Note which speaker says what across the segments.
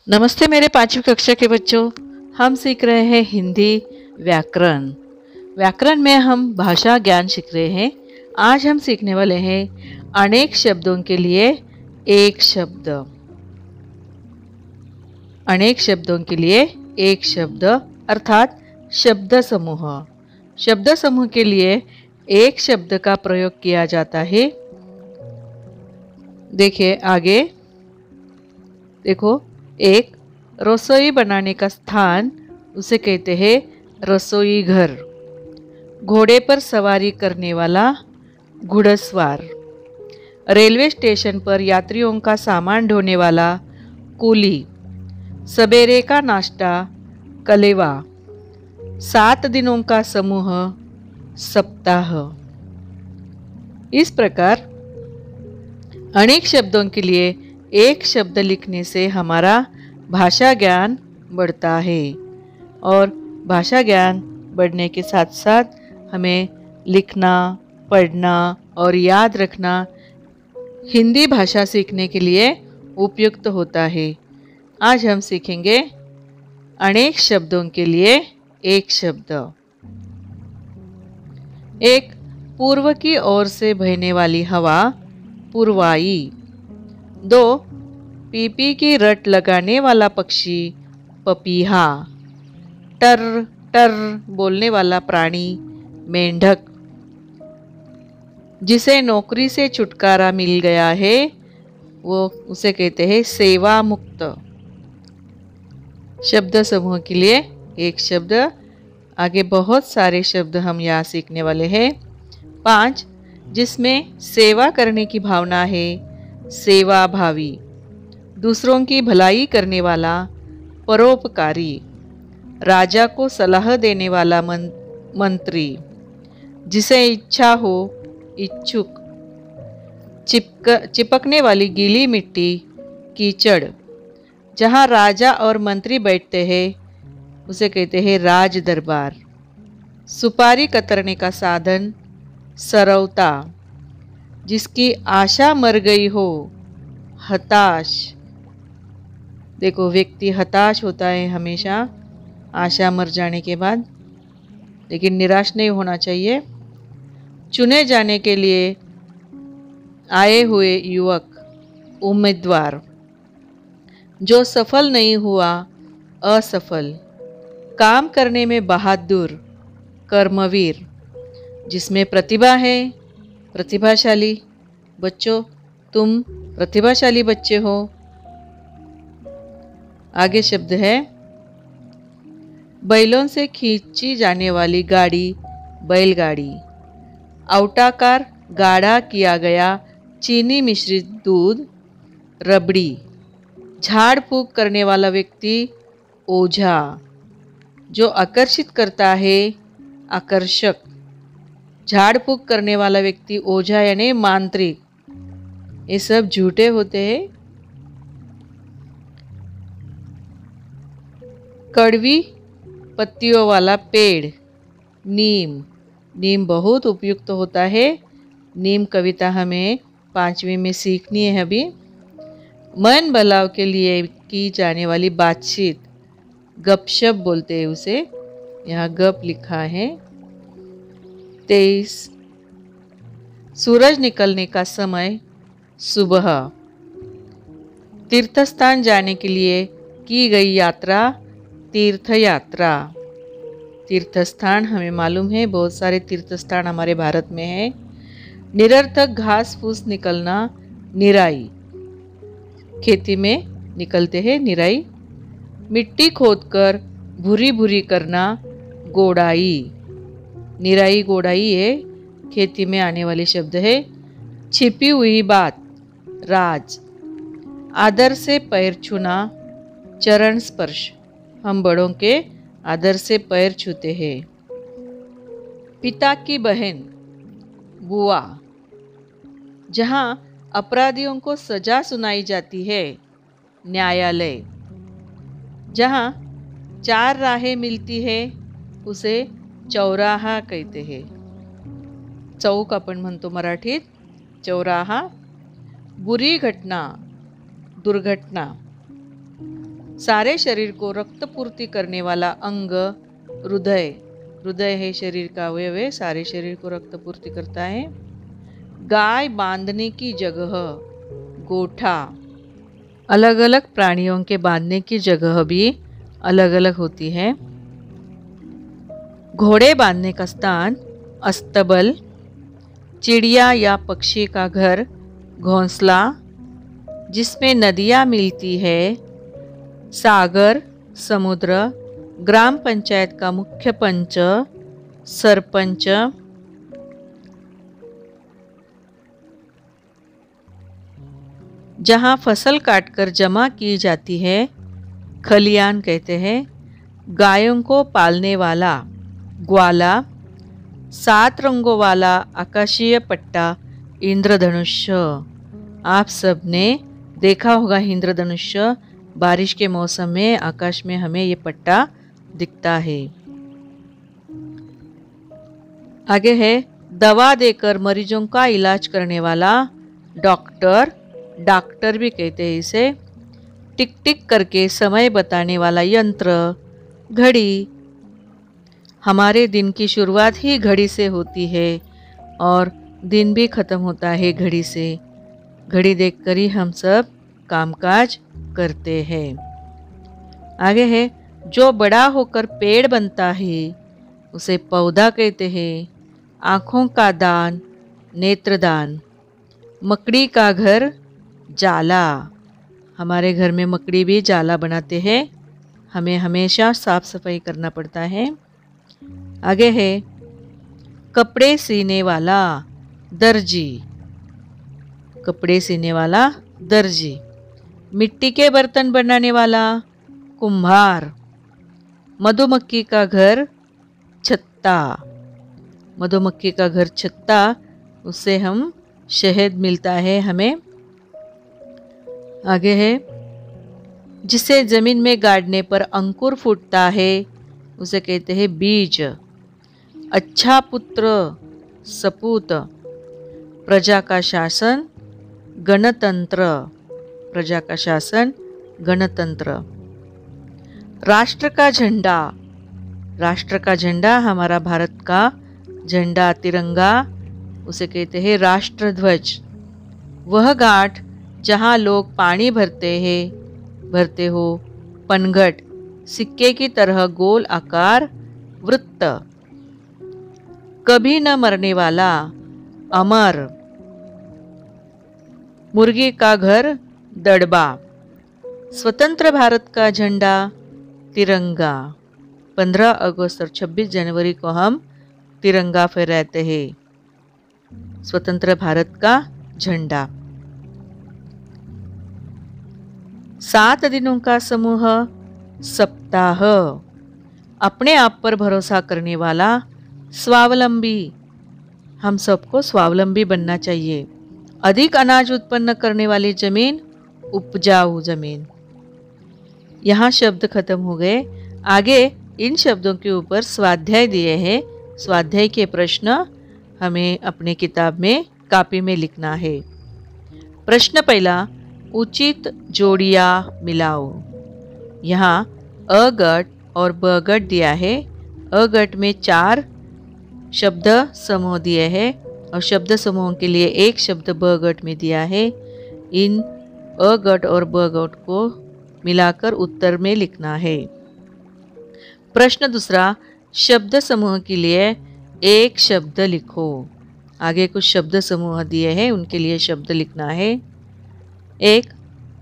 Speaker 1: नमस्ते मेरे पांचवी कक्षा के बच्चों। हम सीख रहे हैं हिंदी व्याकरण। व्याकरण में हम भाषा ज्ञान सीख रहे हैं। आज हम सीखने वाले हैं अनेक शब्दों के लिए एक शब्द। अनेक शब्दों के लिए एक शब्द अर्थात शब्द समूह। शब्द समूह के लिए एक शब्द का प्रयोग किया जाता है। देखिए आगे देखो, एक रसोई बनाने का स्थान उसे कहते हैं रसोई घर। घोड़े पर सवारी करने वाला घुड़सवार। रेलवे स्टेशन पर यात्रियों का सामान ढोने वाला कूली। सवेरे का नाश्ता कलेवा। 7 दिनों का समूह सप्ताह। इस प्रकार अनेक शब्दों के लिए एक शब्द लिखने से हमारा भाषा ज्ञान बढ़ता है और भाषा ज्ञान बढ़ने के साथ साथ हमें लिखना, पढ़ना और याद रखना हिंदी भाषा सीखने के लिए उपयुक्त होता है। आज हम सीखेंगे अनेक शब्दों के लिए एक शब्द। एक, पूर्व की ओर से बहने वाली हवा पूर्वाई। 2, पीपी की रट लगाने वाला पक्षी पपीहा। टर टर बोलने वाला प्राणी मेंढक। जिसे नौकरी से छुटकारा मिल गया है वो उसे कहते हैं सेवा मुक्त। शब्द समूह के लिए एक शब्द। आगे बहुत सारे शब्द हम यहाँ सीखने वाले हैं। 5, जिसमें सेवा करने की भावना है सेवा भावी। दूसरों की भलाई करने वाला परोपकारी। राजा को सलाह देने वाला मंत्री। जिसे इच्छा हो इच्छुक। चिपकने वाली गीली मिट्टी कीचड़। जहाँ राजा और मंत्री बैठते हैं उसे कहते हैं राज दरबार। सुपारी कतरने का साधन सरौता। जिसकी आशा मर गई हो हताश। देखो, व्यक्ति हताश होता है हमेशा आशा मर जाने के बाद, लेकिन निराश नहीं होना चाहिए। चुने जाने के लिए आए हुए युवक उम्मीदवार। जो सफल नहीं हुआ असफल। काम करने में बहादुर कर्मवीर। जिसमें प्रतिभा है प्रतिभाशाली। बच्चों, तुम प्रतिभाशाली बच्चे हो। आगे शब्द है बैलों से खींची जाने वाली गाड़ी बैलगाड़ी। आउटाकार गाढ़ा किया गया चीनी मिश्रित दूध रबड़ी। झाड़ फूंक करने वाला व्यक्ति ओझा। जो आकर्षित करता है आकर्षक। झाड़ फूंक करने वाला व्यक्ति ओझा यानी मांत्रिक। ये सब झूठे होते हैं। कड़वी पत्तियों वाला पेड़ नीम। नीम बहुत उपयुक्त होता है। नीम कविता हमें 5वीं में सीखनी है अभी। मन बहलाव के लिए की जाने वाली बातचीत गपशप बोलते हैं उसे। यहाँ गप लिखा है। 23, सूरज निकलने का समय सुबह। तीर्थस्थान जाने के लिए की गई यात्रा तीर्थ यात्रा। तीर्थस्थान हमें मालूम है, बहुत सारे तीर्थस्थान हमारे भारत में है। निरर्थक घास फूस निकलना निराई। खेती में निकलते हैं निराई। मिट्टी खोदकर भूरी भूरी करना गोड़ाई। निराई गोड़ाई है खेती में आने वाले शब्द है। छिपी हुई बात राज। आदर से पैर छूना चरण स्पर्श। हम बड़ों के आदर से पैर छूते हैं। पिता की बहन बुआ। जहाँ अपराधियों को सजा सुनाई जाती है न्यायालय। जहाँ 4 राहें मिलती है उसे चौराहा कहते हैं। चौक आपण म्हणतो मराठीत, चौराहा। बुरी घटना दुर्घटना। सारे शरीर को रक्त पूर्ति करने वाला अंग हृदय। हृदय है शरीर का अवयव है, सारे शरीर को रक्त पूर्ति करता है। गाय बांधने की जगह गोठा। अलग अलग प्राणियों के बांधने की जगह भी अलग अलग होती है। घोड़े बांधने का स्थान अस्तबल। चिड़िया या पक्षी का घर घोंसला। जिसमें नदियाँ मिलती है सागर, समुद्र। ग्राम पंचायत का मुख्य पंच सरपंच। जहाँ फसल काटकर जमा की जाती है खलियान कहते हैं। गायों को पालने वाला ग्वाला। 7 रंगों वाला आकाशीय पट्टा इंद्रधनुष। आप सबने देखा होगा इंद्रधनुष, बारिश के मौसम में आकाश में हमें ये पट्टा दिखता है। आगे है दवा देकर मरीजों का इलाज करने वाला डॉक्टर। डॉक्टर भी कहते हैं इसे। टिक टिक करके समय बताने वाला यंत्र घड़ी। हमारे दिन की शुरुआत ही घड़ी से होती है और दिन भी खत्म होता है घड़ी से। घड़ी देखकर ही हम सब कामकाज करते हैं। आगे है जो बड़ा होकर पेड़ बनता है उसे पौधा कहते हैं। आँखों का दान नेत्रदान। मकड़ी का घर जाला। हमारे घर में मकड़ी भी जाला बनाते हैं, हमें हमेशा साफ सफाई करना पड़ता है। आगे है कपड़े सीने वाला दर्जी। कपड़े सीने वाला दर्जी। मिट्टी के बर्तन बनाने वाला कुम्हार। मधुमक्खी का घर छत्ता। मधुमक्खी का घर छत्ता, उससे हम शहद मिलता है हमें। आगे है जिसे जमीन में गाड़ने पर अंकुर फूटता है उसे कहते हैं बीज। अच्छा पुत्र सपूत। प्रजा का शासन गणतंत्र। प्रजा का शासन गणतंत्र। राष्ट्र का झंडा। राष्ट्र का झंडा हमारा भारत का झंडा तिरंगा, उसे कहते हैं राष्ट्रध्वज। वह घाट जहाँ लोग पानी भरते हो पनघट। सिक्के की तरह गोल आकार वृत्त। कभी न मरने वाला अमर। मुर्गी का घर दड़बा। स्वतंत्र भारत का झंडा तिरंगा। 15 अगस्त और 26 जनवरी को हम तिरंगा फहराते हैं। स्वतंत्र भारत का झंडा। 7 दिनों का समूह सप्ताह। अपने आप पर भरोसा करने वाला स्वावलंबी। हम सबको स्वावलंबी बनना चाहिए। अधिक अनाज उत्पन्न करने वाली जमीन उपजाऊ जमीन। यहाँ शब्द खत्म हो गए। आगे इन शब्दों के ऊपर स्वाध्याय दिए हैं। स्वाध्याय के प्रश्न हमें अपने किताब में कॉपी में लिखना है। प्रश्न पहला, उचित जोड़ियाँ मिलाओ। यहाँ अगट और बगट दिया है। अगट में 4 शब्द समूह दिए हैं और शब्द समूह के लिए एक शब्द बगट में दिया है। इन अगट और बगट को मिलाकर उत्तर में लिखना है। प्रश्न दूसरा, शब्द समूह के लिए एक शब्द लिखो। आगे कुछ शब्द समूह दिए हैं, उनके लिए शब्द लिखना है। 1,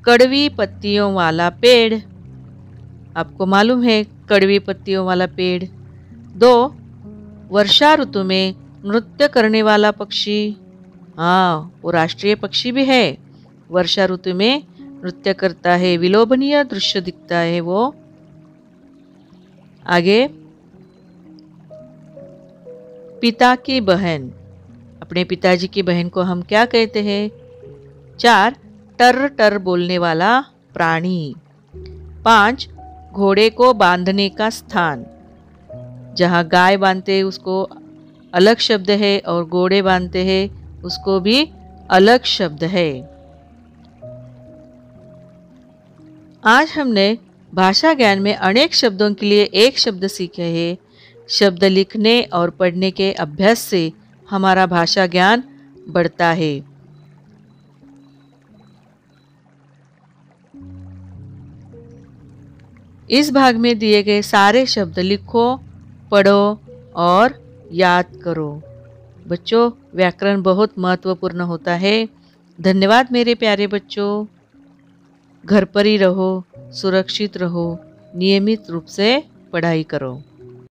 Speaker 1: कड़वी पत्तियों वाला पेड़। आपको मालूम है कड़वी पत्तियों वाला पेड़। 2, वर्षा ऋतु में नृत्य करने वाला पक्षी। हाँ, वो राष्ट्रीय पक्षी भी है, वर्षा ऋतु में नृत्य करता है, विलोभनीय दृश्य दिखता है वो। आगे, पिता की बहन। अपने पिताजी की बहन को हम क्या कहते हैं? 4, टर टर बोलने वाला प्राणी। 5, घोड़े को बांधने का स्थान। जहाँ गाय बांधते हैं उसको अलग शब्द है और घोड़े बांधते हैं उसको भी अलग शब्द है। आज हमने भाषा ज्ञान में अनेक शब्दों के लिए एक शब्द सीखे हैं। शब्द लिखने और पढ़ने के अभ्यास से हमारा भाषा ज्ञान बढ़ता है। इस भाग में दिए गए सारे शब्द लिखो, पढ़ो और याद करो। बच्चों, व्याकरण बहुत महत्वपूर्ण होता है। धन्यवाद मेरे प्यारे बच्चों। घर पर ही रहो, सुरक्षित रहो, नियमित रूप से पढ़ाई करो।